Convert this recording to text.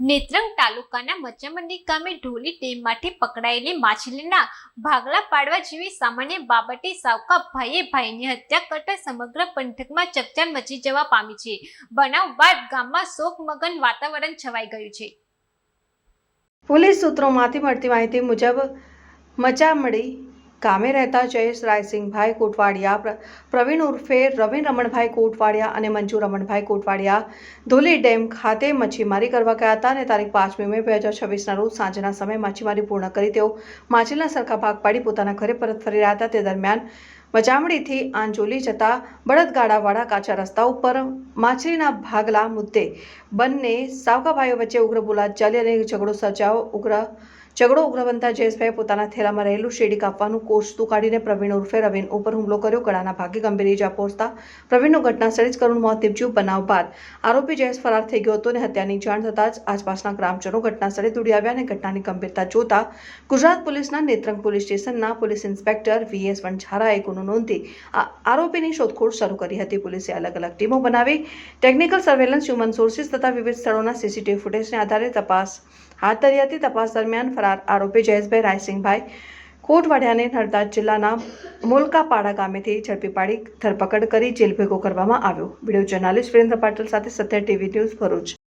નેત્રંગ તાલુકાના મચામંડી ગામે ઢોલી ડેમમાંથી પકડાયેલી માછલીના ભાગલા પાડવા જેવી સામાન્ય બાબતે સાવકા ભાઈએ ભાઈની હત્યા કરતા સમગ્ર પંથકમાં ચકચાર મચી જવા પામી છે। બનાવ બાદ ગામમાં શોકમગ્ન વાતાવરણ છવાઈ ગયું છે। પોલીસ સૂત્રોમાંથી મળતી માહિતી મુજબ મચામડી ગામે રહેતા જયેશ રાયસિંગભાઈ કોટવાડિયા, પ્રવીણ ઉર્ફે રવિન રમણભાઈ કોટવાડિયા અને મંજુ રમણભાઈ કોટવાડિયા ધોલી ડેમ ખાતે મચ્છીમારી કરવા ગયા હતા અને તારીખ 5મી મે 2026ના રોજ સાંજના સમયે માછીમારી પૂર્ણ કરી તેઓ માછલીના સરખા ભાગ પાડી પોતાના ઘરે પરત ફરી રહ્યા હતા। તે દરમિયાન મચામડીથી આંજોલી જતા બળદગાડાવાળા કાચા રસ્તા ઉપર માછલીના ભાગલા મુદ્દે બંને સાવકાભાઈઓ વચ્ચે ઉગ્ર બોલાચાલી અને ઝઘડો ઉગ્ર બનતા જયેશભાઈએ પોતાના થેલામાં રહેલું શેરડી કાપવાનું કોસતું કાઢીને પ્રવીણ ઉર્ફે રવિન ઉપર હુમલો કર્યો। ગળાના ભાગે ગંભીર ઇજા પહોંચતા પ્રવીણનું ઘટનાસ્થળે જ કરુણ મોત નીપજ્યું। બનાવ બાદ આરોપી જયેશ ફરાર થઈ ગયો હતો અને હત્યાની જાણ થતાં જ આસપાસના ગ્રામજનો ઘટનાસ્થળે દોડી આવ્યા અને ઘટનાની ગંભીરતા જોતા ગુજરાત પોલીસના નેત્રંગ પોલીસ સ્ટેશનના પોલીસ ઇન્સ્પેક્ટર વીએસ વણઝારાએ ગુનો નોંધી આરોપીની શોધખોળ શરૂ કરી હતી। પોલીસે અલગ અલગ ટીમો બનાવી ટેકનિકલ સર્વેલન્સ, હ્યુમન સોર્સિસ તથા વિવિધ સ્થળોના સીસીટીવી ફૂટેજને આધારે તપાસ હાથ ધરી હતી। તપાસ દરમિયાન ફરાર આરોપી જયેશભાઈ રાયસિંગભાઈ કોટવાડિયાને નર્મદા જિલ્લાના મોલકાપાડા ગામેથી ઝડપી પાડી ધરપકડ કરી જેલ ભેગો કરવામાં આવ્યો। વિડીયો જર્નાલિસ્ટ વિરેન્દ્ર પાટીલ સાથે સત્ય ટીવી ન્યૂઝ ભરૂચ।